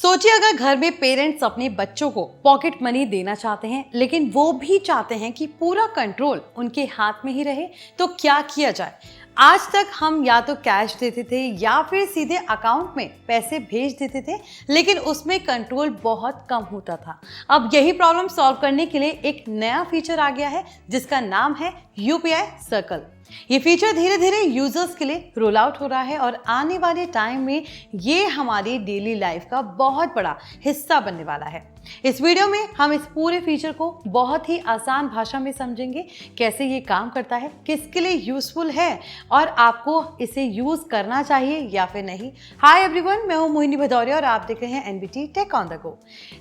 सोचिए अगर घर में पेरेंट्स अपने बच्चों को पॉकेट मनी देना चाहते हैं लेकिन वो भी चाहते हैं कि पूरा कंट्रोल उनके हाथ में ही रहे, तो क्या किया जाए। आज तक हम या तो कैश देते थे या फिर सीधे अकाउंट में पैसे भेज देते थे, लेकिन उसमें कंट्रोल बहुत कम होता था। अब यही प्रॉब्लम सॉल्व करने के लिए एक नया फीचर आ गया है जिसका नाम है यूपीआई सर्कल। ये फीचर धीरे धीरे यूजर्स के लिए रोल आउट हो रहा है और आने वाले टाइम में ये हमारी डेली लाइफ का बहुत बड़ा हिस्सा बनने वाला है। इस वीडियो में हम इस पूरे फीचर को बहुत ही आसान भाषा में समझेंगे, कैसे ये काम करता है, किसके लिए यूजफुल है और आपको इसे यूज करना चाहिए या फिर नहीं। हाय एवरीवन, मैं हूं मोहिनी भदौरिया और आप देख रहे हैं NBT tech on the go.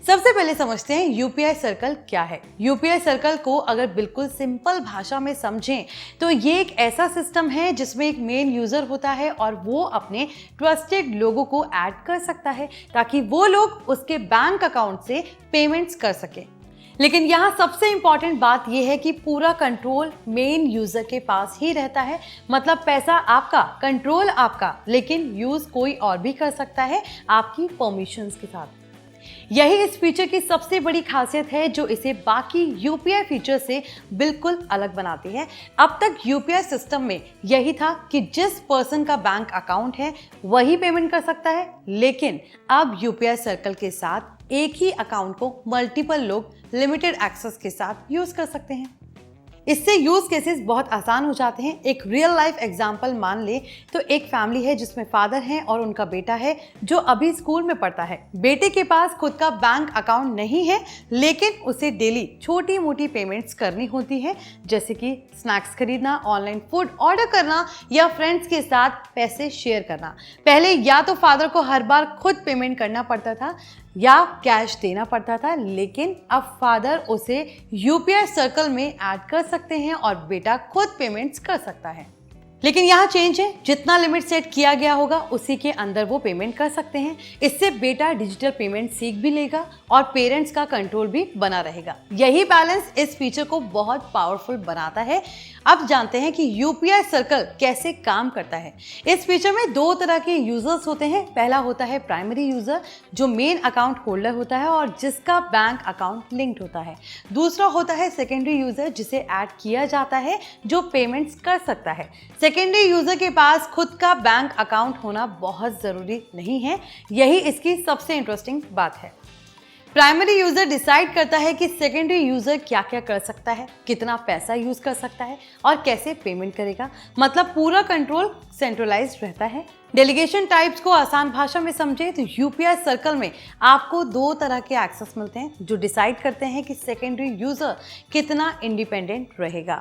सबसे पहले समझते हैं यूपीआई सर्कल क्या है। यूपीआई सर्कल को अगर बिल्कुल सिंपल भाषा में समझें तो ये एक ऐसा सिस्टम है जिसमें एक मेन यूजर होता है और वो अपने ट्रस्टेड लोगों को ऐड कर सकता है ताकि वो लोग उसके बैंक अकाउंट से पेमेंट्स कर सके। लेकिन यहाँ सबसे इंपॉर्टेंट बात यह है कि पूरा कंट्रोल मेन यूजर के पास ही रहता है। मतलब पैसा आपका, कंट्रोल आपका, लेकिन यूज कोई और भी कर सकता है आपकी परमिशंस के साथ। यही इस फीचर की सबसे बड़ी खासियत है जो इसे बाकी यूपीआई फीचर से बिल्कुल अलग बनाती है। अब तक यूपीआई सिस्टम में यही था कि जिस पर्सन का बैंक अकाउंट है वही पेमेंट कर सकता है, लेकिन अब यूपीआई सर्कल के साथ एक ही अकाउंट को मल्टीपल लोग लिमिटेड एक्सेस के साथ यूज कर सकते हैं। इससे यूज केसेस बहुत आसान हो जाते हैं। एक रियल लाइफ एग्जांपल मान ले तो एक फैमिली है जिसमें फादर है और उनका बेटा है जो अभी स्कूल में पढ़ता है। बेटे के पास खुद का बैंक अकाउंट नहीं है, लेकिन उसे डेली छोटी मोटी पेमेंट्स करनी होती है, जैसे कि स्नैक्स खरीदना, ऑनलाइन फूड ऑर्डर करना या फ्रेंड्स के साथ पैसे शेयर करना। पहले या तो फादर को हर बार खुद पेमेंट करना पड़ता था या कैश देना पड़ता था, लेकिन अब फादर उसे यूपीआई सर्कल में ऐड कर सकते हैं और बेटा खुद पेमेंट्स कर सकता है। लेकिन यहाँ चेंज है, जितना लिमिट सेट किया गया होगा उसी के अंदर वो पेमेंट कर सकते हैं। इससे बेटा डिजिटल पेमेंट सीख भी लेगा और पेरेंट्स का कंट्रोल भी बना रहेगा। यही बैलेंस इस फीचर को बहुत पावरफुल बनाता है। अब जानते हैं कि यूपीआई सर्कल कैसे काम करता है। इस फीचर में दो तरह के यूजर्स होते हैं। पहला होता है प्राइमरी यूजर जो मेन अकाउंट होल्डर होता है और जिसका बैंक अकाउंट लिंक्ड होता है। दूसरा होता है सेकेंडरी यूजर जिसे ऐड किया जाता है जो पेमेंट्स कर सकता है। सेकेंडरी यूजर के पास खुद का बैंक अकाउंट होना बहुत जरूरी नहीं है। यही इसकी सबसे इंटरेस्टिंग बात है। प्राइमरी यूजर डिसाइड करता है कि सेकेंडरी यूजर क्या क्या कर सकता है, कितना पैसा यूज कर सकता है और कैसे पेमेंट करेगा। मतलब पूरा कंट्रोल सेंट्रलाइज्ड रहता है। डेलीगेशन टाइप्स को आसान भाषा में समझे तो यूपीआई सर्कल में आपको दो तरह के एक्सेस मिलते हैं जो डिसाइड करते हैं कि सेकेंडरी यूजर कितना इंडिपेंडेंट रहेगा।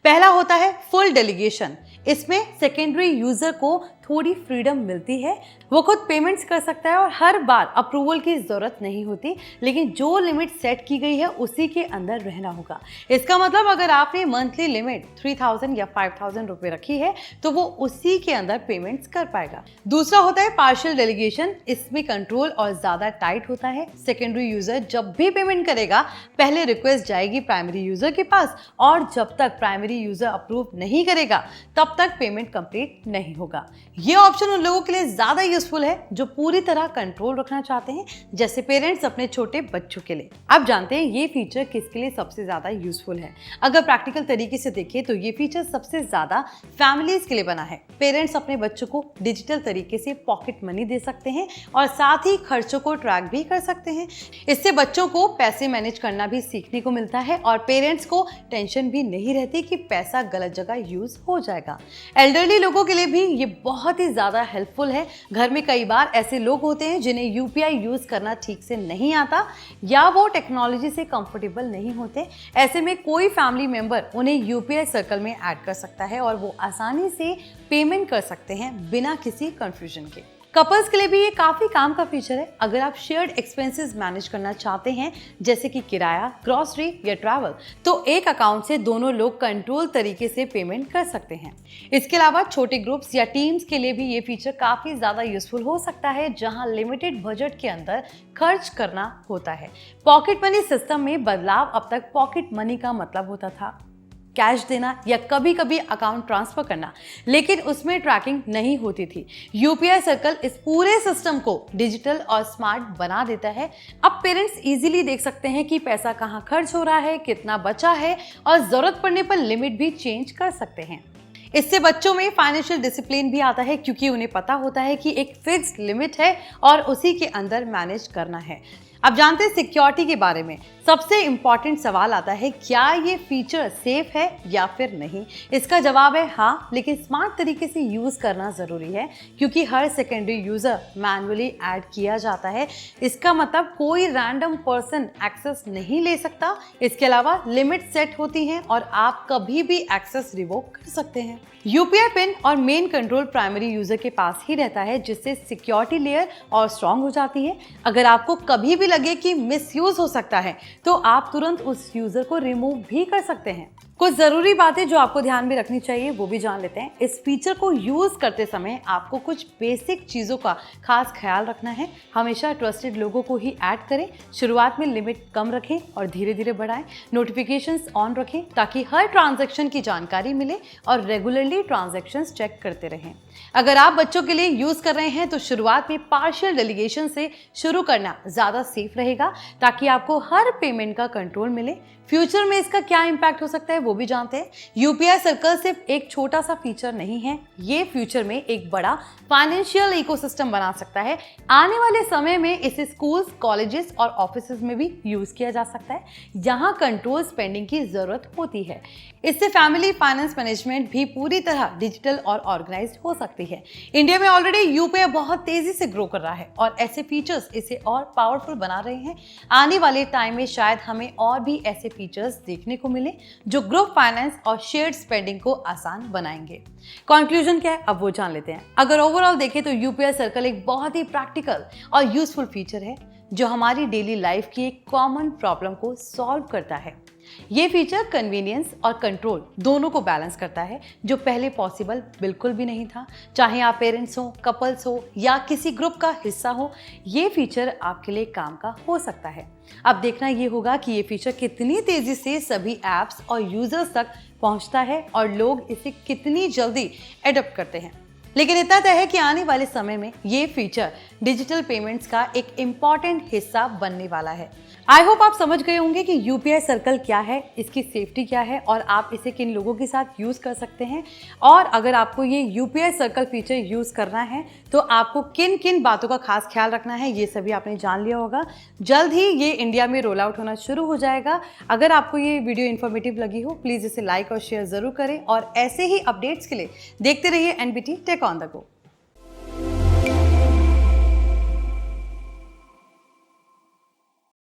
पहला होता है फुल डेलीगेशन। इसमें सेकेंडरी यूजर को थोड़ी फ्रीडम मिलती है, वो खुद पेमेंट्स कर सकता है और हर बार अप्रूवल की जरूरत नहीं होती, लेकिन जो लिमिट सेट की गई है उसी के अंदर रहना होगा। इसका मतलब अगर आपने मंथली लिमिट 3000 या 5000 रुपए रखी है तो वो उसी के अंदर पेमेंट्स कर पाएगा। दूसरा होता है पार्शियल डेलीगेशन। इसमें कंट्रोल और ज्यादा टाइट होता है। सेकेंडरी यूजर जब भी पेमेंट करेगा पहले रिक्वेस्ट जाएगी प्राइमरी यूजर के पास और जब तक प्राइमरी यूजर अप्रूव नहीं करेगा तब तक पेमेंट कंप्लीट नहीं होगा। ये ऑप्शन उन लोगों के लिए ज्यादा यूजफुल है जो पूरी तरह कंट्रोल रखना चाहते हैं, जैसे पेरेंट्स अपने छोटे बच्चों के लिए। अब जानते हैं ये फीचर किसके लिए सबसे ज्यादा यूजफुल है। अगर प्रैक्टिकल तरीके से देखें तो ये फीचर सबसे ज्यादा फैमिलीज के लिए बना है। पेरेंट्स अपने बच्चों को डिजिटल तरीके से पॉकेट मनी दे सकते हैं और साथ ही खर्चों को ट्रैक भी कर सकते हैं। इससे बच्चों को पैसे मैनेज करना भी सीखने को मिलता है और पेरेंट्स को टेंशन भी नहीं रहती कि पैसा गलत जगह यूज हो जाएगा। एल्डरली लोगों के लिए भी ये बहुत ही ज्यादा हेल्पफुल है। घर में कई बार ऐसे लोग होते हैं जिन्हें यूपीआई यूज करना ठीक से नहीं आता या वो टेक्नोलॉजी से कंफर्टेबल नहीं होते। ऐसे में कोई फैमिली मेंबर उन्हें यूपीआई सर्कल में ऐड कर सकता है और वो आसानी से पेमेंट कर सकते हैं बिना किसी कंफ्यूजन के। कपल्स के लिए भी ये काफी काम का फीचर है। अगर आप शेयर्ड एक्सपेंसेस मैनेज करना चाहते हैं जैसे कि किराया, ग्रोसरी या ट्रैवल, तो एक अकाउंट से दोनों लोग कंट्रोल तरीके से पेमेंट कर सकते हैं। इसके अलावा छोटे ग्रुप्स या टीम्स के लिए भी ये फीचर काफी ज्यादा यूजफुल हो सकता है जहां लिमिटेड बजट के अंदर खर्च करना होता है। पॉकेट मनी सिस्टम में बदलाव अब तक पॉकेट मनी का मतलब होता था कैश देना या कभी कभी अकाउंट ट्रांसफर करना, लेकिन उसमें ट्रैकिंग नहीं होती थी। यूपीआई सर्कल इस पूरे सिस्टम को डिजिटल और स्मार्ट बना देता है। अब पेरेंट्स इजीली देख सकते हैं कि पैसा कहाँ खर्च हो रहा है, कितना बचा है और जरूरत पड़ने पर लिमिट भी चेंज कर सकते हैं। इससे बच्चों में फाइनेंशियल डिसिप्लिन भी आता है, क्योंकि उन्हें पता होता है कि एक फिक्स्ड लिमिट है और उसी के अंदर मैनेज करना है। अब जानते हैं सिक्योरिटी के बारे में। सबसे इंपॉर्टेंट सवाल आता है, क्या ये फीचर सेफ है या फिर नहीं? इसका जवाब है हाँ, लेकिन स्मार्ट तरीके से यूज करना जरूरी है, क्योंकि हर सेकेंडरी यूजर मैन्युअली ऐड किया जाता है। इसका मतलब कोई रैंडम पर्सन एक्सेस नहीं ले सकता। इसके अलावा लिमिट सेट होती हैं और आप कभी भी एक्सेस रिवोक कर सकते हैं। यूपीआई पिन और मेन कंट्रोल प्राइमरी यूजर के पास ही रहता है, जिससे सिक्योरिटी लेयर और स्ट्रांग हो जाती है। अगर आपको कभी भी लगे कि मिसयूज हो सकता है तो आप तुरंत उस यूजर को रिमूव भी कर सकते हैं। कुछ जरूरी बातें जो आपको ध्यान में रखनी चाहिए वो भी जान लेते हैं। इस फीचर को यूज करते समय आपको कुछ बेसिक चीजों का खास ख्याल रखना है। हमेशा ट्रस्टेड लोगों को ही ऐड करें। शुरुआत में लिमिट कम रखें और धीरे धीरे बढ़ाएं। नोटिफिकेशंस ऑन रखें ताकि हर ट्रांजैक्शन की जानकारी मिले और रेगुलरली ट्रांजैक्शंस चेक करते रहें। अगर आप बच्चों के लिए यूज कर रहे हैं तो शुरुआत में पार्शियल डेलीगेशन से शुरू करना ज्यादा सेफ रहेगा, ताकि आपको हर पेमेंट का कंट्रोल मिले। फ्यूचर में इसका क्या इंपैक्ट हो सकता है वो भी जानते हैं। यूपीआई सर्कल सिर्फ एक छोटा सा फीचर नहीं है, ये फ्यूचर में एक बड़ा फाइनेंशियल इकोसिस्टम बना सकता है। आने वाले समय में इसे स्कूल्स, कॉलेजेस और ऑफिसेज में भी यूज किया जा सकता है, जहां कंट्रोल स्पेंडिंग की जरूरत होती है। इससे फैमिली फाइनेंस मैनेजमेंट भी पूरी तरह डिजिटल और ऑर्गेनाइज्ड हो सकती है। इंडिया में ऑलरेडी यूपीआई बहुत तेजी से ग्रो कर रहा है और ऐसे फीचर्स इसे और पावरफुल बना रहे हैं। आने वाले टाइम में शायद हमें और भी ऐसे फीचर्स देखने को मिले जो ग्रुप फाइनेंस और शेयर्ड स्पेंडिंग को आसान बनाएंगे। कंक्लूजन क्या है अब वो जान लेते हैं। अगर ओवरऑल देखें तो यूपीआई सर्कल एक बहुत ही प्रैक्टिकल और यूजफुल फीचर है जो हमारी डेली लाइफ की एक कॉमन प्रॉब्लम को सॉल्व करता है। ये फीचर कन्वीनियंस और कंट्रोल दोनों को बैलेंस करता है, जो पहले पॉसिबल बिल्कुल भी नहीं था। चाहे आप पेरेंट्स हो, कपल्स हो या किसी ग्रुप का हिस्सा हो, ये फीचर आपके लिए काम का हो सकता है। अब देखना ये होगा कि ये फीचर कितनी तेजी से सभी एप्स और यूजर्स तक पहुंचता है और लोग इसे कितनी जल्दी एडॉप्ट करते हैं। लेकिन इतना तय है कि आने वाले समय में ये फीचर डिजिटल पेमेंट्स का एक इम्पॉर्टेंट हिस्सा बनने वाला है। आई होप आप समझ गए होंगे कि यूपीआई सर्कल क्या है, इसकी सेफ्टी क्या है और आप इसे किन लोगों के साथ यूज कर सकते हैं। और अगर आपको ये यूपीआई सर्कल फीचर यूज करना है तो आपको किन किन बातों का खास ख्याल रखना है, ये सभी आपने जान लिया होगा। जल्द ही ये इंडिया में रोल आउट होना शुरू हो जाएगा। अगर आपको ये वीडियो इन्फॉर्मेटिव लगी हो, प्लीज इसे लाइक और शेयर जरूर करें और ऐसे ही अपडेट्स के लिए देखते रहिए NBT tech on the go.